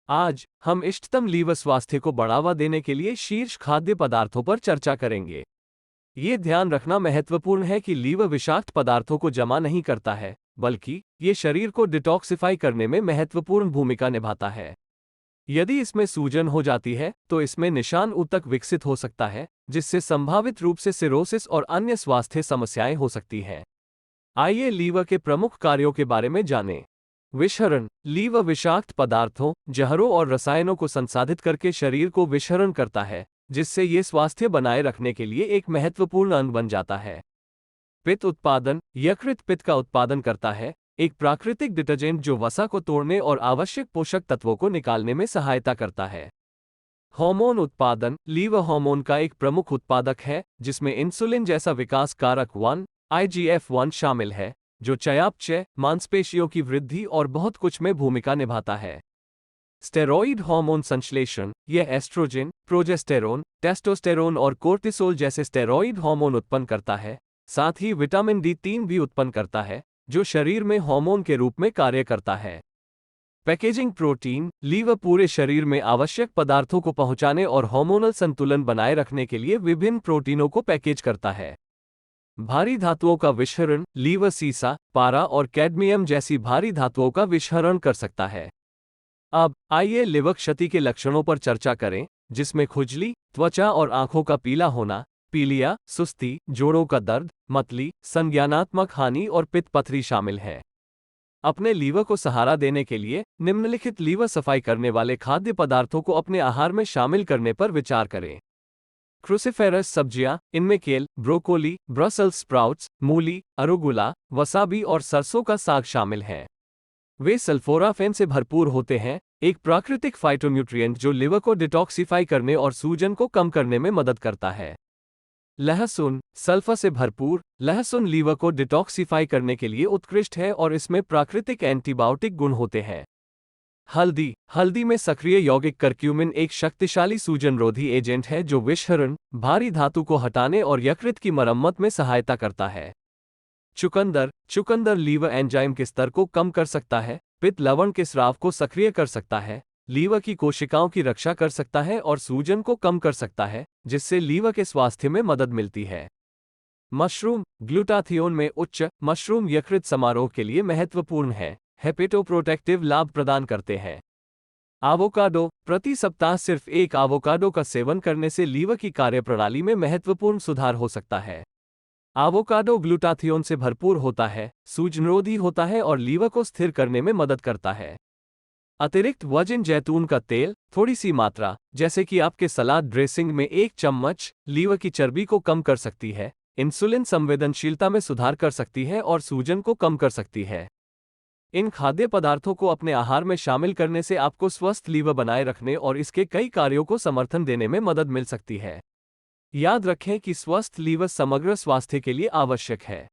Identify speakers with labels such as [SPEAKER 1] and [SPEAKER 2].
[SPEAKER 1] आज हम इष्टतम लीवर स्वास्थ्य को बढ़ावा देने के लिए शीर्ष खाद्य पदार्थों पर चर्चा करेंगे। ये ध्यान रखना महत्वपूर्ण है कि लीवर विषाक्त पदार्थों को जमा नहीं करता है, बल्कि ये शरीर को डिटॉक्सिफाई करने में महत्वपूर्ण भूमिका निभाता है। यदि इसमें सूजन हो जाती है तो इसमें निशान ऊतक विकसित हो सकता है, जिससे संभावित रूप से सिरोसिस और अन्य स्वास्थ्य समस्याएं हो सकती हैं। आइए लीवर के प्रमुख कार्यों के बारे में जानें। विषहरण। लीवर विषाक्त पदार्थों, जहरों और रसायनों को संसाधित करके शरीर को विषहरण करता है, जिससे ये स्वास्थ्य बनाए रखने के लिए एक महत्वपूर्ण अंग बन जाता है। पित्त उत्पादन। यकृत पित्त का उत्पादन करता है, एक प्राकृतिक डिटर्जेंट जो वसा को तोड़ने और आवश्यक पोषक तत्वों को निकालने में सहायता करता है। हार्मोन उत्पादन। लीवर हार्मोन का एक प्रमुख उत्पादक है, जिसमें इंसुलिन जैसा विकास कारक 1 IGF-1 शामिल है, जो चयापचय, मांसपेशियों की वृद्धि और बहुत कुछ में भूमिका निभाता है। स्टेरॉइड हार्मोन संश्लेषण। यह एस्ट्रोजन, प्रोजेस्टेरोन, टेस्टोस्टेरोन और कोर्टिसोल जैसे स्टेरॉइड हार्मोन उत्पन्न करता है। साथ ही विटामिन D3 भी उत्पन्न करता है, जो शरीर में हार्मोन के रूप में कार्य करता है। Packaging protein. लीवर पूरे शरीर में आवश्यक पदार्थों को पहुंचाने और हार्मोनल संतुलन बनाए रखने के लिए विभिन्न प्रोटीनों को पैकेज करता है। भारी धातुओं का विषहरण। लीवर सीसा, पारा और कैडमियम जैसी भारी धातुओं का विषहरण कर सकता है। अब आइए लिवर क्षति के लक्षणों पर चर्चा करें, जिसमें खुजली, त्वचा और आंखों का पीला होना, पीलिया, सुस्ती, जोड़ों का दर्द, मतली, संज्ञानात्मक हानि और पित्त पथरी शामिल है। अपने लीवर को सहारा देने के लिए निम्नलिखित लीवर सफाई करने वाले खाद्य पदार्थों को अपने आहार में शामिल करने पर विचार करें। क्रूसिफेरस सब्जियां, इनमें केल, ब्रोकोली, ब्रसेल्स स्प्राउट्स, मूली, अरुगुला, वसाबी और सरसों का साग शामिल हैं। वे सल्फोराफेन से भरपूर होते हैं, एक प्राकृतिक फाइटोन्यूट्रिएंट जो लिवर को डिटॉक्सिफाई करने और सूजन को कम करने में मदद करता है। लहसुन, सल्फर से भरपूर। लहसुन लीवर को डिटॉक्सिफाई करने के लिए उत्कृष्ट है और इसमें प्राकृतिक एंटीबायोटिक गुण होते हैं। हल्दी। हल्दी में सक्रिय यौगिक करक्यूमिन एक शक्तिशाली सूजनरोधी एजेंट है जो विषहरण, भारी धातु को हटाने और यकृत की मरम्मत में सहायता करता है। चुकंदर। चुकंदर लीवर एंजाइम के स्तर को कम कर सकता है, पित्त लवण के स्राव को सक्रिय कर सकता है, लीवर की कोशिकाओं की रक्षा कर सकता है और सूजन को कम कर सकता है, जिससे लीवर के स्वास्थ्य में मदद मिलती है। मशरूम। ग्लूटाथियोन में उच्च। मशरूम यकृत समारोह के लिए महत्वपूर्ण है, हेपेटोप्रोटेक्टिव लाभ प्रदान करते हैं। आवोकाडो। प्रति सप्ताह सिर्फ एक आवोकाडो का सेवन करने से लीवर की कार्यप्रणाली में महत्वपूर्ण सुधार हो सकता है। आवोकाडो ग्लूटाथियोन से भरपूर होता है, सूजनरोधी होता है और लीवर को स्थिर करने में मदद करता है। अतिरिक्त वजन। जैतून का तेल, थोड़ी सी मात्रा, जैसे कि आपके सलाद ड्रेसिंग में 1 चम्मच, लीवर की चर्बी को कम कर सकती है, इंसुलिन संवेदनशीलता में सुधार कर सकती है और सूजन को कम कर सकती है। इन खाद्य पदार्थों को अपने आहार में शामिल करने से आपको स्वस्थ लीवर बनाए रखने और इसके कई कार्यों को समर्थन देने में मदद मिल सकती है। याद रखें कि स्वस्थ लीवर समग्र स्वास्थ्य के लिए आवश्यक है।